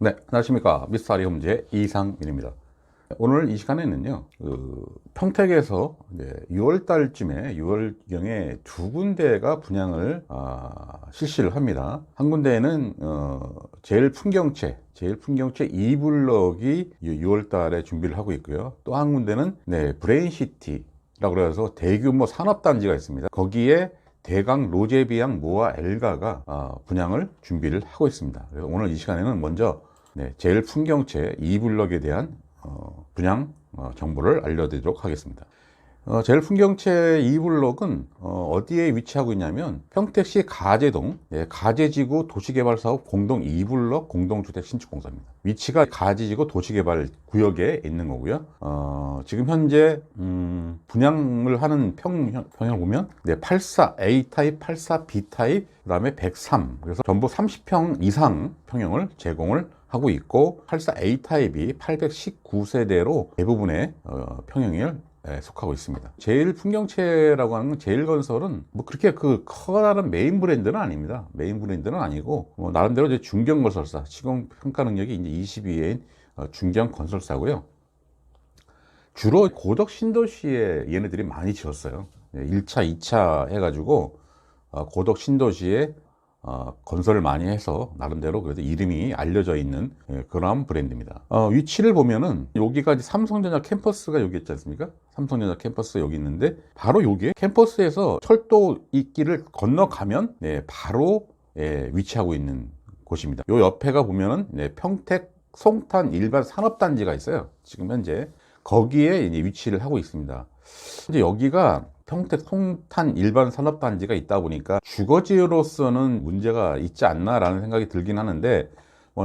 네, 안녕하십니까. 미스터 아리홈즈의 이상민입니다. 오늘 이 시간에는요, 평택에서 이제 6월달쯤에, 6월경에 두 군데가 분양을 실시를 합니다. 한 군데는 제일풍경채 2블럭이 6월달에 준비를 하고 있고요. 또 한 군데는 브레인시티라고 그래서 대규모 산업단지가 있습니다. 거기에 대강 로제비앙 모아 엘가가 분양을 준비를 하고 있습니다. 그래서 오늘 이 시간에는 먼저 제일풍경채 2블럭에 대한 분양 정보를 알려드리도록 하겠습니다. 제일풍경채 2블럭은 어디에 위치하고 있냐면 평택시 가제동 가제지구 도시개발사업 공동 2블럭 공동주택 신축공사입니다. 위치가 가제지구 도시개발 구역에 있는 거고요. 지금 현재 분양을 하는 평형을 보면 84A 타입, 84B 타입, 그 다음에 103, 그래서 전부 30평 이상 평형을 제공을 하고 있고, 84A 타입이 819세대로 대부분의 평형을 속하고 있습니다. 제일풍경채라고 하는 건 제일건설은 뭐 그렇게 그 커다란 메인 브랜드는 아닙니다. 메인 브랜드는 아니고 나름대로 이제 중견건설사, 시공평가 능력이 이제 22회인 중견건설사고요. 주로 고덕 신도시에 얘네들이 많이 지었어요. 1차, 2차 해가지고 고덕 신도시에 건설을 많이 해서 나름대로 그래도 이름이 알려져 있는 그런 브랜드입니다. 위치를 보면은 여기가 이제 삼성전자 캠퍼스가 여기 있지 않습니까? 삼성전자 캠퍼스 여기 있는데 바로 여기에 캠퍼스에서 철도 있기를 건너가면 바로 위치하고 있는 곳입니다. 요 옆에가 보면은 평택 송탄 일반 산업단지가 있어요. 지금 현재 거기에 이제 위치를 하고 있습니다. 이제 여기가 평택 송탄 일반 산업단지가 있다 보니까 주거지로서는 문제가 있지 않나라는 생각이 들긴 하는데,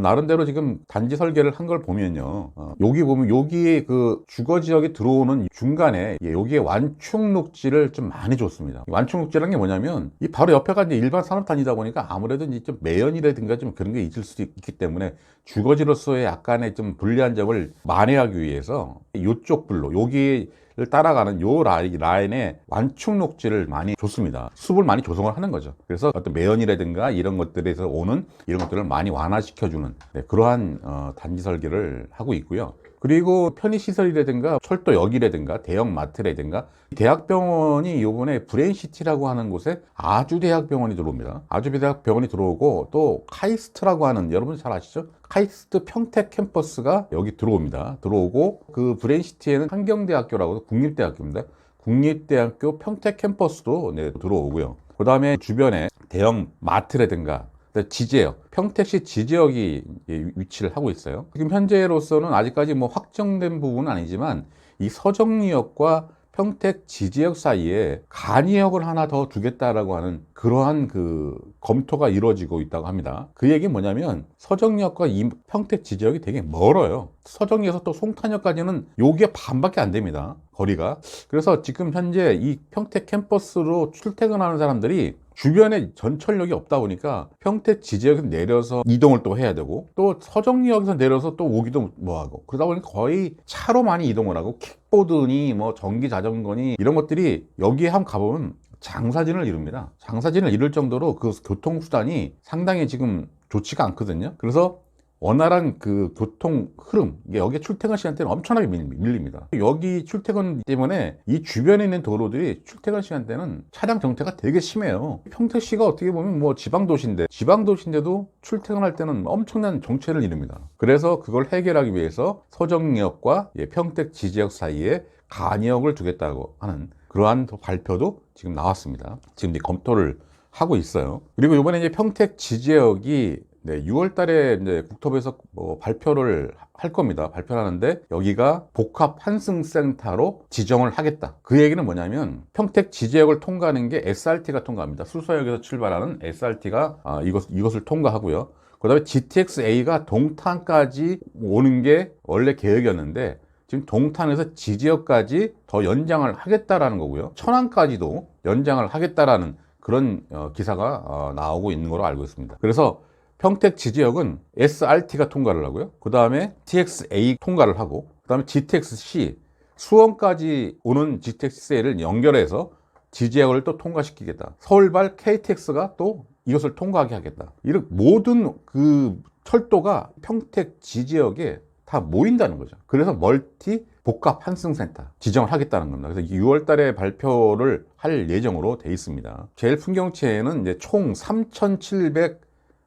나름대로 지금 단지 설계를 한 걸 보면요, 여기 보면 여기에 그 주거지역에 들어오는 중간에 여기에 완충 녹지를 좀 많이 줬습니다. 완충 녹지라는 게 뭐냐면 이 바로 옆에가 이제 일반 산업단지다 보니까 아무래도 이제 좀 매연이라든가 좀 그런 게 있을 수 있기 때문에 주거지로서의 약간의 좀 불리한 점을 만회하기 위해서 이쪽 불로 여기 를 따라가는 요 라인에 완충 녹지를 많이 줬습니다. 숲을 많이 조성을 하는 거죠. 그래서 어떤 매연이라든가 이런 것들에서 오는 이런 것들을 많이 완화시켜주는 그러한 단지 설계를 하고 있고요. 그리고 편의시설이라든가 철도역이라든가 대형마트라든가 대학병원이 요번에 브레인시티라고 하는 곳에 아주대학병원이 들어옵니다. 아주대학병원이 들어오고 또 카이스트라고 하는, 여러분 잘 아시죠? 카이스트 평택 캠퍼스가 여기 들어옵니다. 들어오고 그 브레인시티에는 환경대학교라고 국립대학교입니다. 국립대학교 평택 캠퍼스도 들어오고요. 그 다음에 주변에 대형마트라든가 지제역, 평택시 지제역이 위치를 하고 있어요. 지금 현재로서는 아직까지 뭐 확정된 부분은 아니지만 이 서정리역과 평택 지제역 사이에 간이역을 하나 더 두겠다라고 하는 그러한 그 검토가 이루어지고 있다고 합니다. 그 얘기는 뭐냐면 서정리역과 이 평택 지제역이 되게 멀어요. 서정리에서 또 송탄역까지는 요게 반밖에 안 됩니다, 거리가. 그래서 지금 현재 이 평택 캠퍼스로 출퇴근하는 사람들이 주변에 전철역이 없다 보니까 평택 지제역에서 내려서 이동을 또 해야 되고, 또 서정리역에서 내려서 또 오기도 뭐하고, 그러다 보니까 거의 차로 많이 이동을 하고, 킥보드니 뭐 전기 자전거니 이런 것들이 여기에 한번 가보면 장사진을 이룹니다. 장사진을 이룰 정도로 그 교통수단이 상당히 지금 좋지가 않거든요. 그래서 원활한 그 교통 흐름, 여기 출퇴근 시간대는 엄청나게 밀립니다. 여기 출퇴근 때문에 이 주변에 있는 도로들이 출퇴근 시간대는 차량 정체가 되게 심해요. 평택시가 어떻게 보면 뭐 지방도시인데도 출퇴근할 때는 엄청난 정체를 이룹니다. 그래서 그걸 해결하기 위해서 서정역과 평택 지제역 사이에 간이역을 두겠다고 하는 그러한 발표도 지금 나왔습니다. 지금 이제 검토를 하고 있어요. 그리고 이번에 이제 평택 지제역이 6월 달에 이제 국토부에서 발표를 할 겁니다. 발표를 하는데 여기가 복합 환승센터로 지정을 하겠다. 그 얘기는 뭐냐면 평택 지제역을 통과하는 게 SRT가 통과합니다. 수서역에서 출발하는 SRT가 이것을 통과하고요. 그 다음에 GTX-A가 동탄까지 오는 게 원래 계획이었는데 지금 동탄에서 지제역까지 더 연장을 하겠다라는 거고요. 천안까지도 연장을 하겠다라는 그런 기사가 나오고 있는 걸로 알고 있습니다. 그래서 평택 지제역은 SRT가 통과를 하고요. 그 다음에 TXA 통과를 하고, 그 다음에 GTX-C, 수원까지 오는 GTX-C를 연결해서 지제역을 또 통과시키겠다. 서울발 KTX가 또 이것을 통과하게 하겠다. 이런 모든 그 철도가 평택 지지역에 다 모인다는 거죠. 그래서 멀티 복합 환승센터 지정을 하겠다는 겁니다. 그래서 6월 달에 발표를 할 예정으로 돼 있습니다. 제일 풍경채는 이제 총 3,700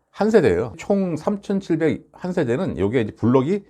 한 세대예요. 총 3,700 한 세대는 여기에 이제 블럭이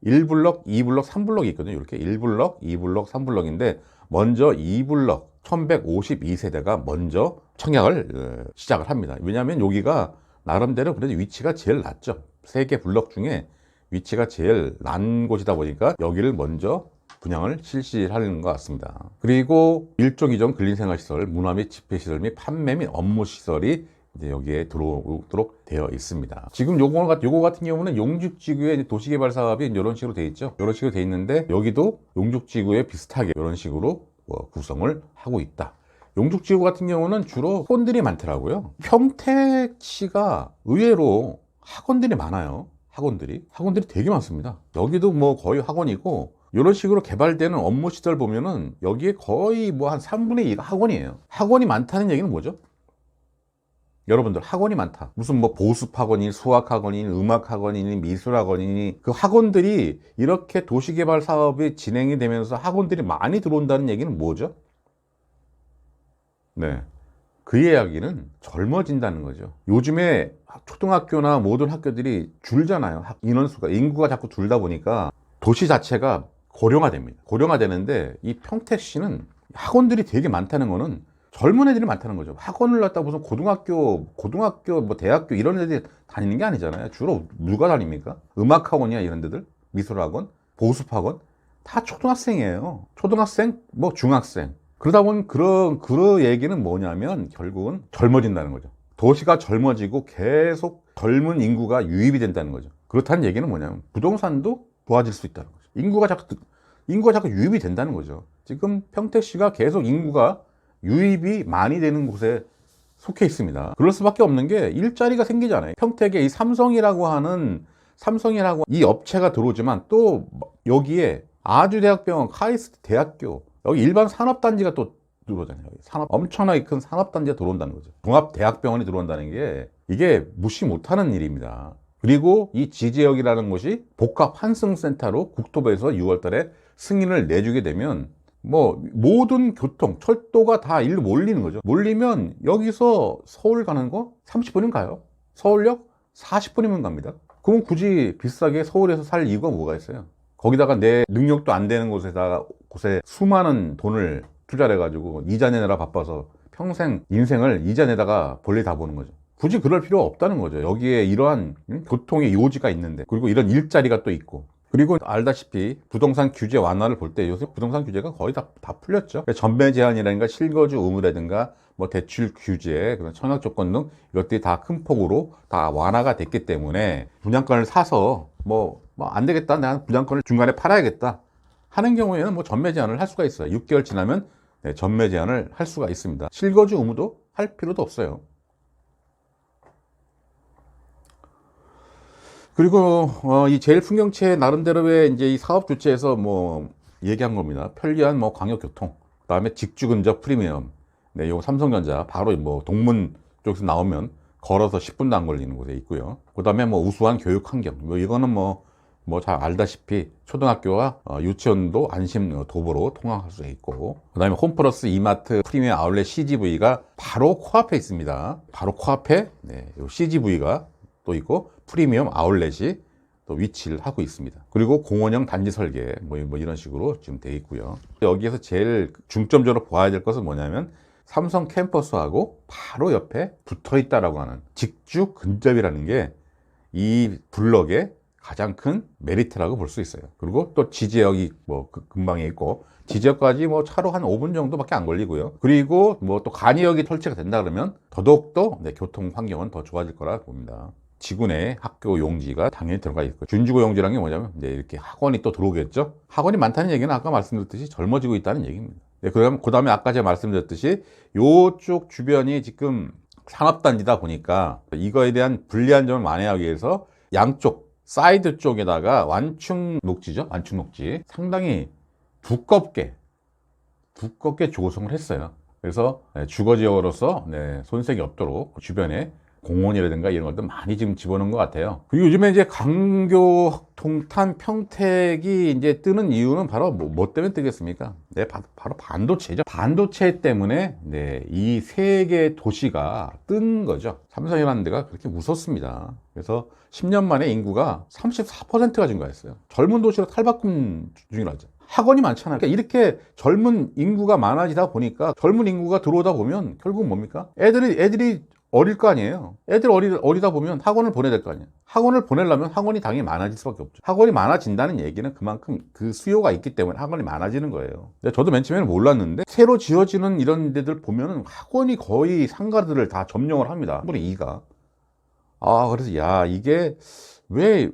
1블럭, 2블럭, 3블럭이 있거든요. 이렇게 1블럭, 2블럭, 3블럭인데 먼저 2블럭 1152세대가 먼저 청약을 시작을 합니다. 왜냐하면 여기가 나름대로 그래도 위치가 제일 낮죠. 세 개 블럭 중에 위치가 제일 난 곳이다 보니까 여기를 먼저 분양을 실시하는 것 같습니다. 그리고 1조 기존 근린생활시설, 문화 및 집회시설 및 판매 및 업무시설이 이제 여기에 들어오도록 되어 있습니다. 지금 요거 같은 경우는 용죽지구의 도시개발 사업이 이런 식으로 되어 있죠. 이런 식으로 되어 있는데 여기도 용죽지구에 비슷하게 이런 식으로 구성을 하고 있다. 용죽지구 같은 경우는 주로 학원들이 많더라고요. 평택시가 의외로 학원들이 많아요. 학원들이 되게 많습니다. 여기도 뭐 거의 학원이고 이런 식으로 개발되는 업무 시설 보면은 여기에 거의 뭐 한 3분의 2가 학원이에요. 학원이 많다는 얘기는 뭐죠? 여러분들 학원이 많다. 무슨 뭐 보습 학원이, 수학 학원이, 음악 학원이니, 미술 학원이니 그 학원들이 이렇게 도시개발 사업이 진행이 되면서 학원들이 많이 들어온다는 얘기는 뭐죠? 네. 그 이야기는 젊어진다는 거죠. 요즘에 초등학교나 모든 학교들이 줄잖아요. 인원수가, 인구가 자꾸 줄다 보니까 도시 자체가 고령화됩니다. 고령화되는데 이 평택시는 학원들이 되게 많다는 거는 젊은 애들이 많다는 거죠. 학원을 갖다 무슨 고등학교, 뭐 대학교 이런 애들이 다니는 게 아니잖아요. 주로 누가 다닙니까? 음악학원이야 이런 데들, 미술학원, 보습학원 다 초등학생이에요. 초등학생, 뭐 중학생. 그러다 보니 그런 얘기는 뭐냐면 결국은 젊어진다는 거죠. 도시가 젊어지고 계속 젊은 인구가 유입이 된다는 거죠. 그렇다는 얘기는 뭐냐면 부동산도 좋아질 수 있다는 거죠. 인구가 자꾸 유입이 된다는 거죠. 지금 평택시가 계속 인구가 유입이 많이 되는 곳에 속해 있습니다. 그럴 수밖에 없는 게 일자리가 생기잖아요. 평택에 이 삼성이라고 이 업체가 들어오지만 또 여기에 아주대학병원, 카이스트 대학교, 여기 일반 산업단지가 또 들어오잖아요. 엄청나게 큰 산업단지가 들어온다는 거죠. 종합대학병원이 들어온다는 게 이게 무시 못하는 일입니다. 그리고 이 지지역이라는 곳이 복합 환승센터로 국토부에서 6월 달에 승인을 내주게 되면 뭐 모든 교통, 철도가 다 일로 몰리는 거죠. 몰리면 여기서 서울 가는 거 30분이면 가요. 서울역 40분이면 갑니다. 그럼 굳이 비싸게 서울에서 살 이유가 뭐가 있어요? 거기다가 내 능력도 안 되는 곳에 수많은 돈을 투자를 해가지고 이자 내느라 바빠서 평생 인생을 이자 내다가 볼일 다 보는 거죠. 굳이 그럴 필요가 없다는 거죠. 여기에 이러한 교통의 요지가 있는데, 그리고 이런 일자리가 또 있고, 그리고 알다시피 부동산 규제 완화를 볼 때 요새 부동산 규제가 거의 다 풀렸죠. 전매 제한이라든가 실거주 의무라든가 뭐 대출 규제, 그런 청약 조건 등 이것들이 다 큰 폭으로 다 완화가 됐기 때문에 분양권을 사서 뭐 안 되겠다, 내가 분양권을 중간에 팔아야겠다 하는 경우에는 뭐 전매 제한을 할 수가 있어요. 6개월 지나면 전매 제한을 할 수가 있습니다. 실거주 의무도 할 필요도 없어요. 그리고 이 제일 풍경채 나름대로의 이제 이 사업 주체에서 뭐 얘기한 겁니다. 편리한 뭐 광역교통, 그다음에 직주 근접 프리미엄. 네, 요 삼성전자 바로 뭐 동문 쪽에서 나오면 걸어서 10분도 안 걸리는 곳에 있고요. 그다음에 뭐 우수한 교육 환경. 뭐 이거는 뭐 잘 알다시피 초등학교와 유치원도 안심 도보로 통학할 수 있고, 그다음에 홈플러스 이마트 프리미엄 아울렛 CGV가 바로 코앞에 있습니다. 바로 코앞에 요 CGV가 또 있고 프리미엄 아울렛이 또 위치를 하고 있습니다. 그리고 공원형 단지 설계 뭐 이런 식으로 지금 되어 있고요. 여기에서 제일 중점적으로 봐야 될 것은 뭐냐면 삼성 캠퍼스하고 바로 옆에 붙어 있다라고 하는 직주 근접이라는 게 이 블럭의 가장 큰 메리트라고 볼 수 있어요. 그리고 또 지지역이 뭐 근방에 있고, 지지역까지 뭐 차로 한 5분 정도밖에 안 걸리고요. 그리고 뭐 또 간이역이 설치가 된다 그러면 더더욱더 교통 환경은 더 좋아질 거라 봅니다. 지구 내 학교 용지가 당연히 들어가 있고, 준지구 용지라는 게 뭐냐면 이제 이렇게 학원이 또 들어오겠죠. 학원이 많다는 얘기는 아까 말씀드렸듯이 젊어지고 있다는 얘기입니다. 그 다음에 아까 제가 말씀드렸듯이 요쪽 주변이 지금 산업단지다 보니까 이거에 대한 불리한 점을 만회하기 위해서 양쪽 사이드 쪽에다가 완충 녹지죠. 완충 녹지 상당히 두껍게 조성을 했어요. 그래서 주거지역으로서 손색이 없도록 주변에 공원이라든가 이런 것도 많이 지금 집어넣은 것 같아요. 그리고 요즘에 이제 광교, 동탄, 평택이 이제 뜨는 이유는 바로 뭐 때문에 뜨겠습니까? 네, 바로 반도체죠. 반도체 때문에 네, 이 세 개 도시가 뜬 거죠. 삼성이라는 데가 그렇게 무섭습니다. 그래서 10년 만에 인구가 34%가 증가했어요. 젊은 도시로 탈바꿈 중이라죠. 학원이 많잖아요. 그러니까 이렇게 젊은 인구가 많아지다 보니까 젊은 인구가 들어오다 보면 결국 뭡니까? 애들이 어릴 거 아니에요. 애들 어리다 보면 학원을 보내야 될 거 아니에요. 학원을 보내려면 학원이 당연히 많아질 수밖에 없죠. 학원이 많아진다는 얘기는 그만큼 그 수요가 있기 때문에 학원이 많아지는 거예요. 저도 맨 처음에는 몰랐는데 새로 지어지는 이런 데들 보면은 학원이 거의 상가들을 다 점령을 합니다. 3분의 2가. 그래서 야, 이게 왜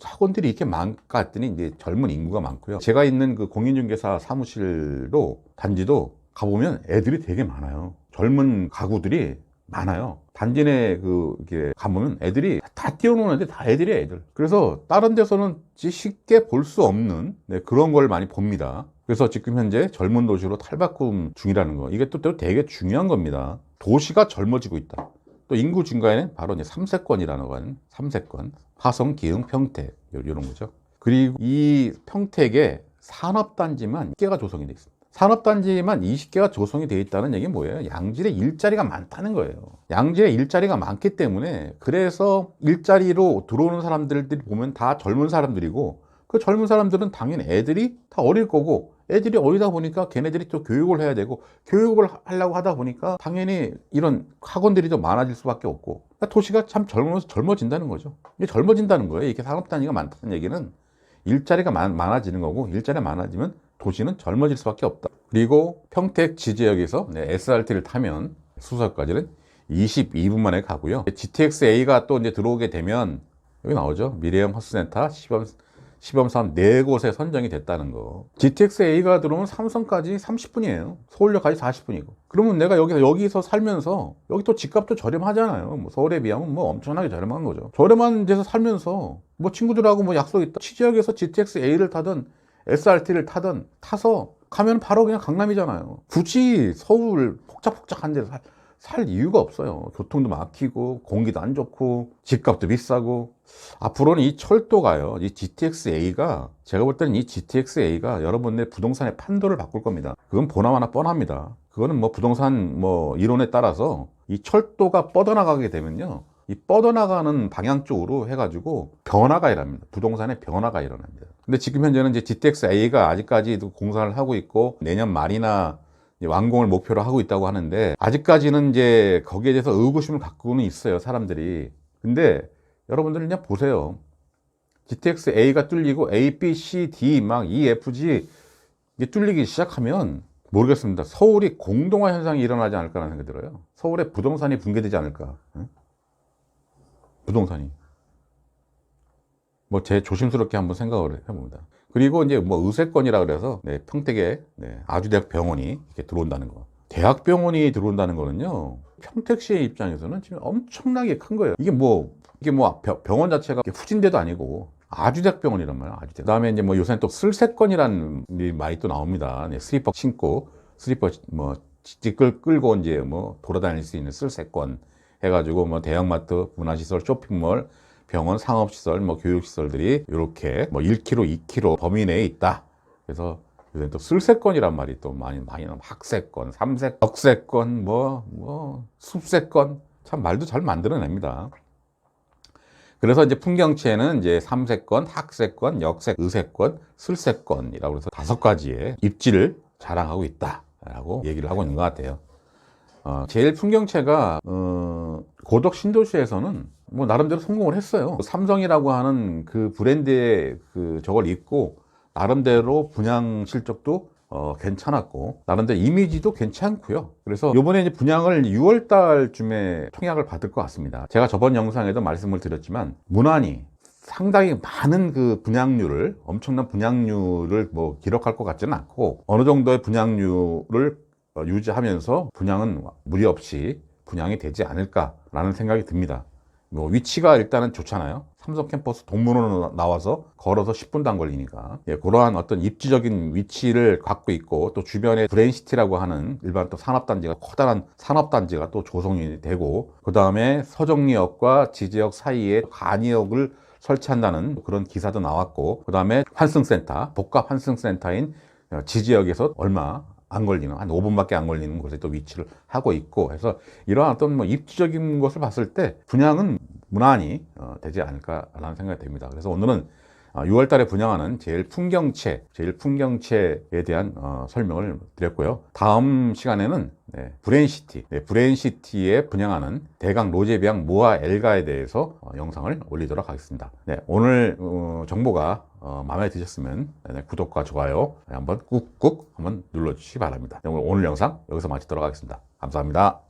학원들이 이렇게 많을까 했더니 이제 젊은 인구가 많고요. 제가 있는 그 공인중개사 사무실도 단지도 가보면 애들이 되게 많아요. 젊은 가구들이 많아요. 단지 내 이렇게 가보면 애들이 다 뛰어노는데 다 애들이에요, 애들. 그래서 다른 데서는 쉽게 볼 수 없는 네, 그런 걸 많이 봅니다. 그래서 지금 현재 젊은 도시로 탈바꿈 중이라는 거. 이게 또 되게 중요한 겁니다. 도시가 젊어지고 있다. 또 인구 증가에는 바로 이제 3세권이라는 거는 3세권. 화성, 기흥, 평택. 이런 거죠. 그리고 이 평택에 산업단지만 20개가 조성이 되어 있습니다. 산업단지만 20개가 조성이 되어 있다는 얘기는 뭐예요? 양질의 일자리가 많다는 거예요. 양질의 일자리가 많기 때문에 그래서 일자리로 들어오는 사람들이 보면 다 젊은 사람들이고 그 젊은 사람들은 당연히 애들이 다 어릴 거고 애들이 어리다 보니까 걔네들이 또 교육을 해야 되고 교육을 하려고 하다 보니까 당연히 이런 학원들이 더 많아질 수밖에 없고 그러니까 도시가 참 젊어진다는 거죠. 이게 젊어진다는 거예요. 이렇게 산업단지가 많다는 얘기는 일자리가 많아지는 거고 일자리가 많아지면 도시는 젊어질 수밖에 없다. 그리고 평택 지지역에서 SRT를 타면 수서까지는 22분 만에 가고요. GTX-A가 또 이제 들어오게 되면 여기 나오죠. 미래형 허스센터 시범사업 4곳에 선정이 됐다는 거. GTX-A가 들어오면 삼성까지 30분이에요. 서울역까지 40분이고. 그러면 내가 여기서 살면서 여기 또 집값도 저렴하잖아요. 뭐 서울에 비하면 뭐 엄청나게 저렴한 거죠. 저렴한 데서 살면서 뭐 친구들하고 뭐 약속 있다. 지지역에서 GTX-A를 타든 SRT를 타든 타서 가면 바로 그냥 강남이잖아요. 굳이 서울 복잡한 데서 살 이유가 없어요. 교통도 막히고 공기도 안 좋고 집값도 비싸고 앞으로는 이 철도가요. 이 GTX-A가 제가 볼 때는 이 GTX-A가 여러분의 부동산의 판도를 바꿀 겁니다. 그건 보나마나 뻔합니다. 그거는 뭐 부동산 뭐 이론에 따라서 이 철도가 뻗어나가게 되면요. 이 뻗어나가는 방향 쪽으로 해가지고 변화가 일어납니다. 부동산의 변화가 일어납니다. 근데 지금 현재는 이제 GTX-A가 아직까지도 공사를 하고 있고 내년 말이나 완공을 목표로 하고 있다고 하는데 아직까지는 이제 거기에 대해서 의구심을 갖고는 있어요, 사람들이. 근데 여러분들 그냥 보세요. GTX-A가 뚫리고 A, B, C, D 막 E, F, G 이게 뚫리기 시작하면 모르겠습니다. 서울이 공동화 현상이 일어나지 않을까라는 생각이 들어요. 서울의 부동산이 붕괴되지 않을까. 응? 부동산이. 뭐 제 조심스럽게 한번 생각을 해봅니다. 그리고 이제 뭐 의세권이라 그래서 평택에 아주대학 병원이 이렇게 들어온다는 거. 대학병원이 들어온다는 거는요. 평택시의 입장에서는 지금 엄청나게 큰 거예요. 이게 뭐 병원 자체가 후진대도 아니고 아주대학 병원이란 말이야. 아주대학. 그다음에 이제 뭐 요새는 또 슬세권이라는 말이 또 나옵니다. 슬리퍼 신고 슬리퍼 뭐 끌고 이제 뭐 돌아다닐 수 있는 슬세권 해가지고 뭐 대형마트, 문화시설, 쇼핑몰, 병원, 상업시설, 뭐 교육시설들이 이렇게 뭐 1km, 2km 범위 내에 있다. 그래서 요새 또 슬세권이란 말이 또 많이 나오고 학세권, 역세권, 숲세권 참 말도 잘 만들어냅니다. 그래서 이제 풍경채는 이제 3세권, 학세권, 역세, 의세권, 슬세권이라고 해서 5가지의 입지를 자랑하고 있다라고 얘기를 하고 있는 것 같아요. 제일 풍경채가 고덕 신도시에서는 뭐 나름대로 성공을 했어요. 삼성이라고 하는 그 브랜드의 저걸 입고 나름대로 분양 실적도 괜찮았고 나름대로 이미지도 괜찮고요. 그래서 이번에 이제 분양을 6월 달쯤에 청약을 받을 것 같습니다. 제가 저번 영상에도 말씀을 드렸지만 무난히 상당히 많은 그 분양률을 엄청난 분양률을 뭐 기록할 것 같지는 않고 어느 정도의 분양률을 유지하면서 분양은 무리 없이 분양이 되지 않을까라는 생각이 듭니다. 뭐 위치가 일단은 좋잖아요. 삼성 캠퍼스 동문으로 나와서 걸어서 10분도 안 걸리니까. 예, 그러한 어떤 입지적인 위치를 갖고 있고, 또 주변에 브레인시티라고 하는 일반 또 산업단지가, 커다란 산업단지가 또 조성이 되고, 그 다음에 서정리역과 지제역 사이에 간이역을 설치한다는 그런 기사도 나왔고, 그 다음에 환승센터, 복합 환승센터인 지지역에서 얼마 안 걸리는, 한 5분밖에 안 걸리는 곳에 또 위치를 하고 있고 해서, 이러한 어떤 뭐 입지적인 것을 봤을 때 분양은 무난히 되지 않을까라는 생각이 듭니다. 그래서 오늘은 6월 달에 분양하는 제일 풍경채에 대한 설명을 드렸고요. 다음 시간에는 브레인시티에 분양하는 대강 로제비앙 모아 엘가에 대해서 영상을 올리도록 하겠습니다. 네, 오늘 정보가 마음에 드셨으면 구독과 좋아요 한번 꾹꾹 한번 눌러주시기 바랍니다. 오늘 영상 여기서 마치도록 하겠습니다. 감사합니다.